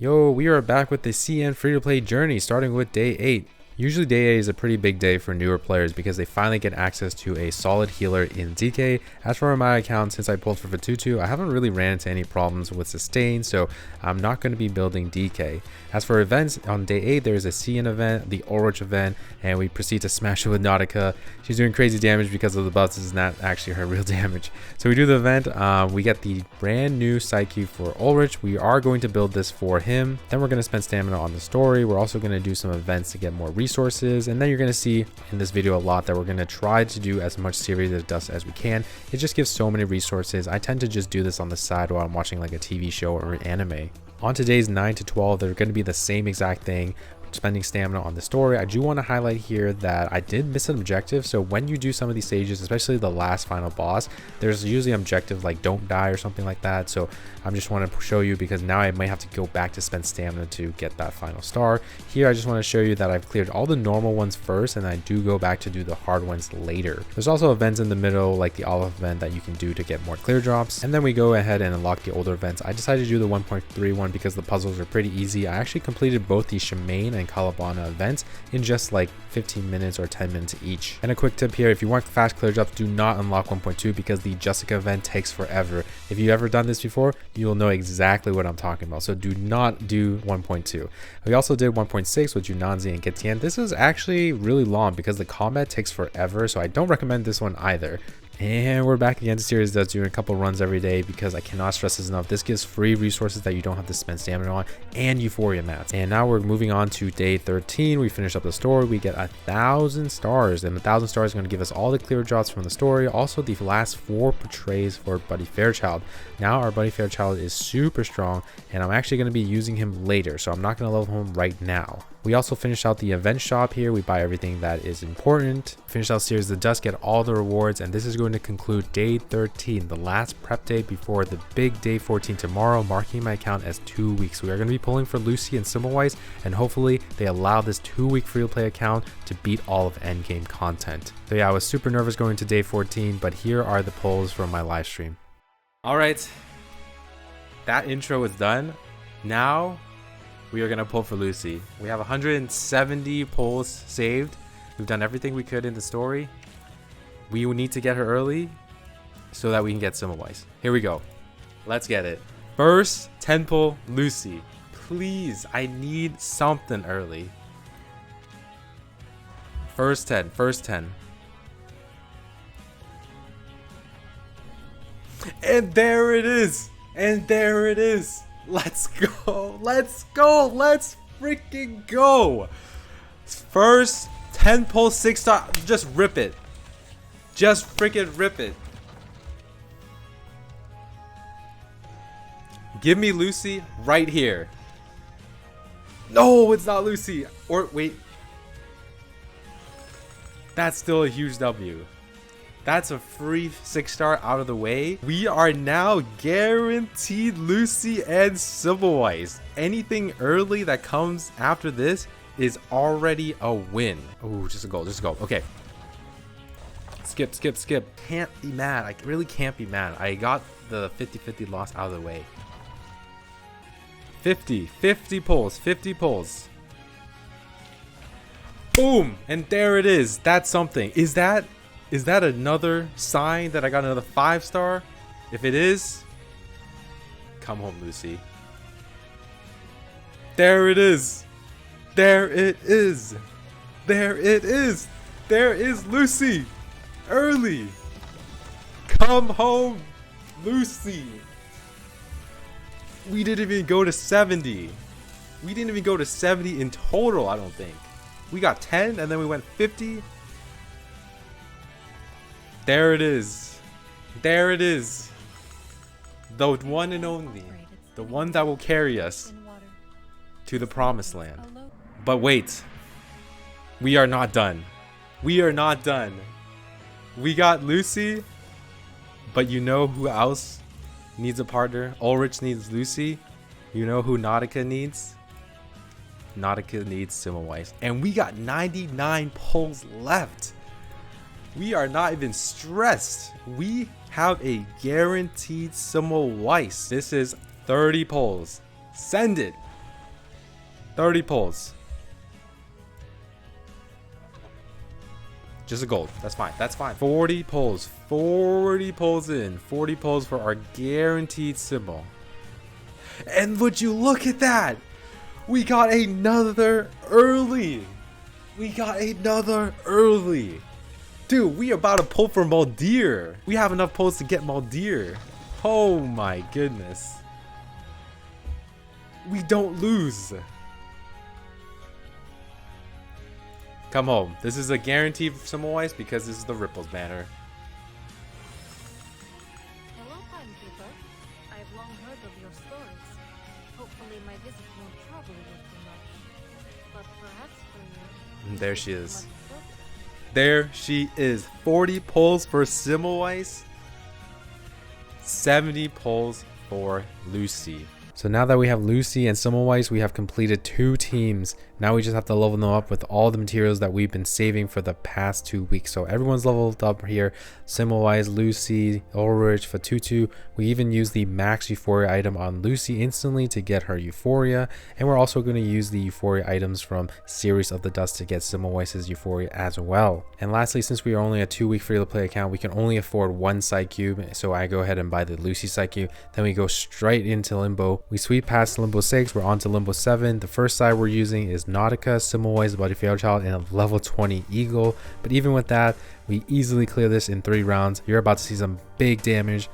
Yo, we are back with the CN free-to-play journey starting with day 8. Usually day 8 is a pretty big day for newer players because they finally get access to a solid healer in DK. As for my account, since I pulled for F2P, I haven't really ran into any problems with sustain, so I'm not going to be building DK. As for events, on day 8 there's a CN event, the Ulrich event, and we proceed to smash it with Nautica. She's doing crazy damage because of the buffs. This is not actually her real damage. So we do the event, we get the brand new Psychube for Ulrich. We are going to build this for him. Then we're going to spend stamina on the story. We're also going to do some events to get more resources, and then you're going to see in this video a lot that we're going to try to do as much series as dust as we can. It just gives so many resources. I tend to just do this on the side while I'm watching like a TV show or an anime. On today's 9 to 12, they're going to be the same exact thing, spending stamina on the story. I do want to highlight here that I did miss an objective. So when you do some of these stages, especially the last final boss, there's usually an objective like don't die or something like that. So I just want to show you because now I might have to go back to spend stamina to get that final star. Here I just want to show you that I've cleared all the normal ones first, and I do go back to do the hard ones later. There's also events in the middle like the olive event that you can do to get more clear drops, and then we go ahead and unlock the older events. I decided to do the 1.3 one because the puzzles are pretty easy. I actually completed both the Shemaine and Kalabana events in just like 15 minutes or 10 minutes each. And a quick tip here, if you want fast clear drops, do not unlock 1.2 because the Jessica event takes forever. If you've ever done this before, you will know exactly what I'm talking about. So do not do 1.2. We also did 1.6 with Junanzi and Getien. This is actually really long because the combat takes forever, so I don't recommend this one either. And we're back again to series that's doing a couple runs every day because I cannot stress this enough. This gives free resources that you don't have to spend stamina on and euphoria mats. And now we're moving on to day 13. We finish up the story. We get 1,000 stars, and 1,000 stars is going to give us all the clear drops from the story. Also the last 4 portrays for Buddy Fairchild. Now our Buddy Fairchild is super strong, and I'm actually going to be using him later, so I'm not going to level him right now. We also finished out the event shop here. We buy everything that is important. Finish out series of the dust, get all the rewards, and this is going to conclude day 13, the last prep day before the big day 14 tomorrow, marking my account as 2 weeks. We are going to be pulling for Lucy and Semmelweis, and hopefully they allow this 2-week free to play account to beat all of Endgame content. So yeah, I was super nervous going to day 14, but here are the polls from my live stream. All right, that intro is done. Now we are going to pull for Lucy. We have 170 polls saved. We've done everything we could in the story. We need to get her early so that we can get Semmelweis. Here we go. Let's get it. First 10 pull Lucy. Please, I need something early. First 10. First 10. And there it is. And there it is. Let's go. Let's go. Let's freaking go. First 10 pull 6 star. Just rip it. Just freaking rip it. Give me Lucy right here. No, it's not Lucy. Or wait. That's still a huge W. That's a free 6 star out of the way. We are now guaranteed Lucy and Semmelweis. Anything early that comes after this is already a win. Oh, just a goal, just a goal. Okay. Skip, skip, skip. Can't be mad. I really can't be mad. I got the 50-50 loss out of the way. 50 pulls, 50 pulls. Boom! And there it is. That's something. Is that another sign that I got another 5 star? If it is, come home, Lucy. There it is. There it is. There it is. There is Lucy. Early. Come home, Lucy. We didn't even go to 70. We didn't even go to 70 in total, I don't think. We got 10 and then we went 50. There it is. There it is. The one and only. The one that will carry us to the promised land. But wait. We are not done. We are not done. We got Lucy. But you know who else needs a partner? Ulrich needs Lucy. You know who Nautica needs? Nautica needs Semmelweis. And we got 99 pulls left. We are not even stressed. We have a guaranteed Semmelweis. This is 30 pulls. Send it. 30 pulls. Just a gold. That's fine. That's fine. 40 pulls. 40 pulls in. 40 pulls for our guaranteed symbol. And would you look at that? We got another early. We got another early. Dude, we about to pull for Maldir. We have enough pulls to get Maldir. Oh my goodness. We don't lose. Come home. This is a guarantee for Semmelweis because this is the Ripples banner. Hello, timekeeper. I've long heard of your stories. Hopefully my visit won't trouble you too much. But perhaps for you... There she is. There she is. 40 pulls for Semmelweis. 70 pulls for Lucy. So now that we have Lucy and Semmelweis, we have completed 2 teams. Now we just have to level them up with all the materials that we've been saving for the past 2 weeks. So everyone's leveled up here. Semmelweis, Lucy, Ulrich, F2P. We even use the max Euphoria item on Lucy instantly to get her Euphoria. And we're also going to use the Euphoria items from Series of the Dust to get Semmelweis' Euphoria as well. And lastly, since we are only a 2-week free-to-play account, we can only afford 1 Psychube. So I go ahead and buy the Lucy Psychube. Then we go straight into Limbo. We sweep past Limbo 6, we're on to Limbo 7. The first side we're using is Nautica, Semmelweis, Bloody Fairchild, and a level 20 Eagle. But even with that, we easily clear this in 3 rounds. You're about to see some big damage.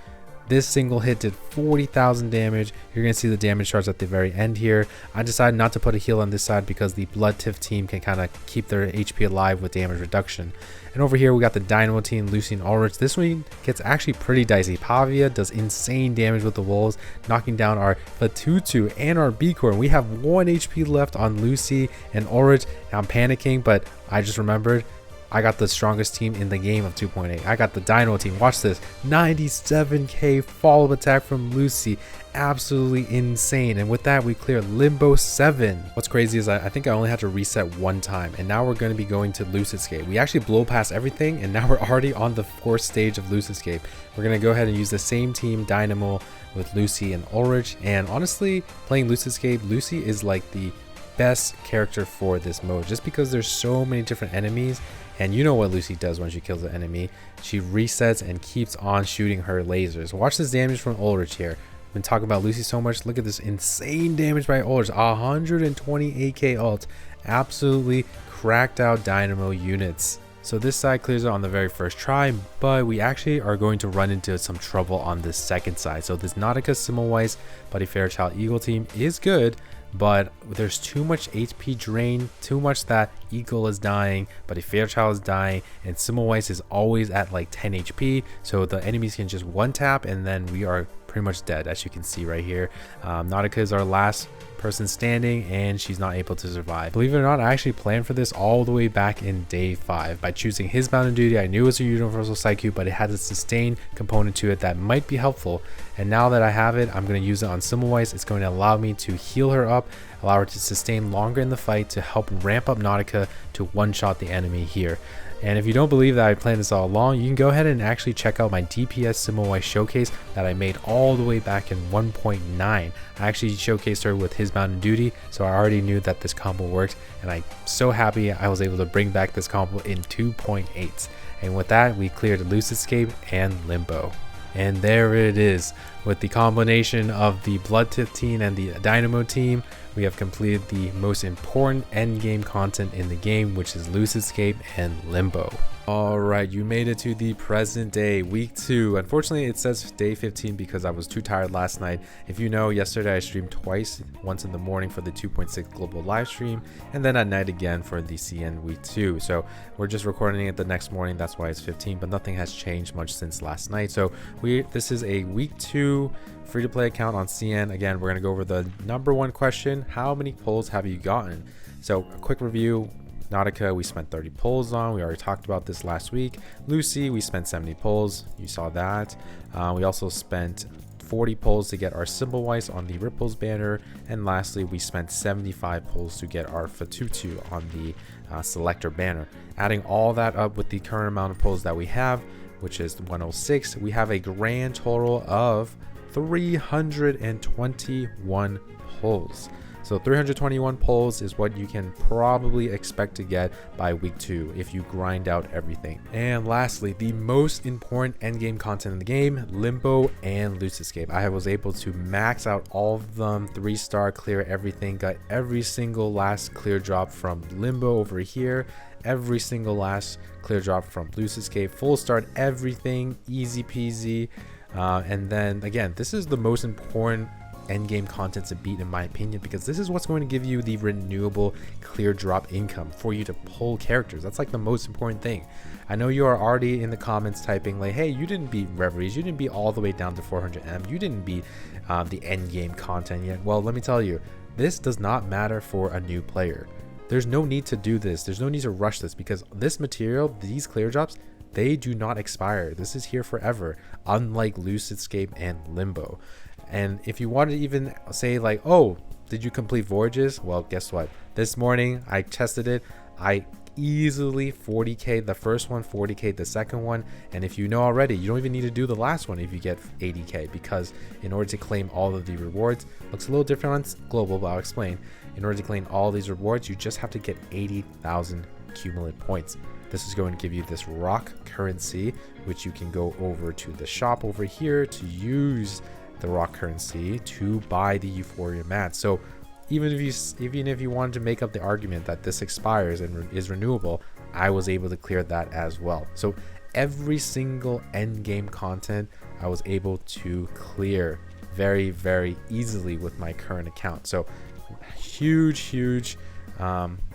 This single hit did 40,000 damage. You're going to see the damage charts at the very end here. I decided not to put a heal on this side because the Blood Tiff team can kind of keep their HP alive with damage reduction. And over here we got the Dynamo team, Lucy and Ulrich. This one gets actually pretty dicey. Pavia does insane damage with the wolves, knocking down our F2P and our B-Core. And we have 1 HP left on Lucy and Ulrich. I'm panicking, but I just remembered I got the strongest team in the game of 2.8. I got the Dynamo team. Watch this. 97k follow-up attack from Lucy. Absolutely insane. And with that, we clear Limbo 7. What's crazy is I think I only had to reset 1 time. And now we're going to be going to Lucidscape. We actually blow past everything. And now we're already on the 4th stage of Lucidscape. We're going to go ahead and use the same team, Dynamo, with Lucy and Ulrich. And honestly, playing Lucidscape, Lucy is like the best character for this mode. Just because there's so many different enemies. And you know what Lucy does when she kills an enemy. She resets and keeps on shooting her lasers. Watch this damage from Ulrich here. I've been talking about Lucy so much. Look at this insane damage by Ulrich. 128k ult. Absolutely cracked out Dynamo units. So this side clears it on the very first try, but we actually are going to run into some trouble on this second side. So this Nautica, Semmelweis, Bloody Fairchild Eagle team is good, but there's too much HP drain, too much that Eagle is dying, Bloody Fairchild is dying, and Semmelweis is always at like 10 HP, so the enemies can just one tap and then we are pretty much dead, as you can see right here. Nautica is our last person standing and she's not able to survive. Believe it or not, I actually planned for this all the way back in day 5 by choosing his Bound and Duty. I knew it was a universal Psychube, but it had a sustain component to it that might be helpful, and now that I have it, I'm going to use it on Semmelweis. It's going to allow me to heal her up, allow her to sustain longer in the fight to help ramp up Nautica to one-shot the enemy here. And if you don't believe that I planned this all along, you can go ahead and actually check out my DPS Semmelweis showcase that I made all the way back in 1.9. I actually showcased her with his Bound and Duty, so I already knew that this combo worked, and I'm so happy I was able to bring back this combo in 2.8. And with that, we cleared Lucidscape and Limbo. And there it is. With the combination of the Blood Tiff team and the Dynamo team, we have completed the most important endgame content in the game, which is Lucidscape and Limbo. Alright, you made it to the present day, week 2. Unfortunately, it says day 15 because I was too tired last night. If you know, yesterday I streamed twice, once in the morning for the 2.6 global live stream, and then at night again for the CN week 2. So we're just recording it the next morning, that's why it's 15, but nothing has changed much since last night. So this is a week 2 free-to-play account on CN. Again, we're going to go over the number 1 question: how many pulls have you gotten? So a quick review: Nautica, we spent 30 pulls on. We already talked about this last week. Lucy, we spent 70 pulls. You saw that. We also spent 40 pulls to get our Semmelweis on the Ripples banner. And lastly, we spent 75 pulls to get our F2P on the Selector banner. Adding all that up with the current amount of pulls that we have, which is 106, we have a grand total of 321 pulls. So 321 pulls is what you can probably expect to get by week 2 if you grind out everything. And lastly, the most important endgame content in the game, Limbo and Lucidscape. I was able to max out all of them, 3-star, clear everything, got every single last clear drop from Limbo over here, every single last clear drop from Lucidscape, full start everything, easy peasy. And then again, this is the most important endgame content to beat in my opinion, because this is what's going to give you the renewable clear drop income for you to pull characters. That's like the most important thing. I know you are already in the comments typing like, hey, you didn't beat Reveries, you didn't beat all the way down to 400M, you didn't beat the endgame content yet. Well, let me tell you, this does not matter for a new player. There's no need to do this, there's no need to rush this, because this material, these clear drops, they do not expire. This is here forever, unlike Lucidscape and Limbo. And if you want to even say like, oh, did you complete voyages? Well, guess what? This morning I tested it. I easily 40k the first one, 40k the second one. And if you know already, you don't even need to do the last one if you get 80k, because in order to claim all of the rewards, looks a little different on global, but I'll explain. In order to claim all these rewards, you just have to get 80,000 cumulative points. This is going to give you this rock currency, which you can go over to the shop over here to use the rock currency to buy the Euphoria mats. So even if you wanted to make up the argument that this expires and is renewable, I was able to clear that as well. So every single end game content I was able to clear very, very easily with my current account. So huge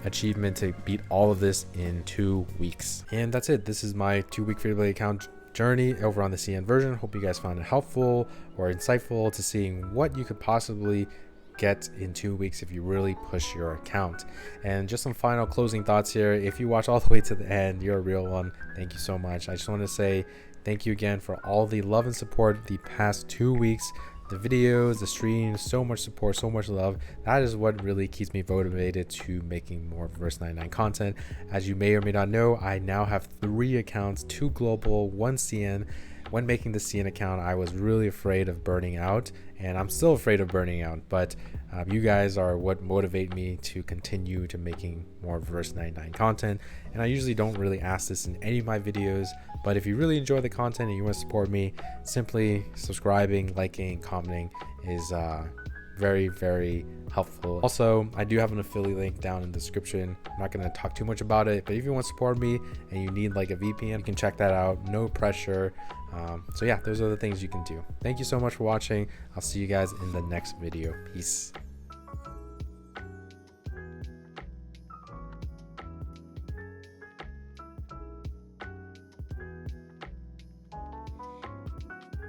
achievement to beat all of this in 2 weeks. And that's it. This is my 2-week free-to-play account journey over on the CN version. Hope you guys found it helpful or insightful to seeing what you could possibly get in 2 weeks if you really push your account. And just some final closing thoughts here. If you watch all the way to the end, you're a real one. Thank you so much. I just want to say thank you again for all the love and support the past 2 weeks. The videos, the streams, so much support, so much love. That is what really keeps me motivated to making more Reverse1999 content. As you may or may not know, I now have 3 accounts, 2 global, 1 CN. When making the CN account, I was really afraid of burning out, and I'm still afraid of burning out, but you guys are what motivate me to continue to making more Reverse1999 content. And I usually don't really ask this in any of my videos, but if you really enjoy the content and you want to support me, simply subscribing, liking, commenting is very, very helpful. Also, I do have an affiliate link down in the description. I'm not going to talk too much about it, but if you want to support me and you need like a VPN, you can check that out. No pressure. So yeah, those are the things you can do. Thank you so much for watching. I'll see you guys in the next video. Peace.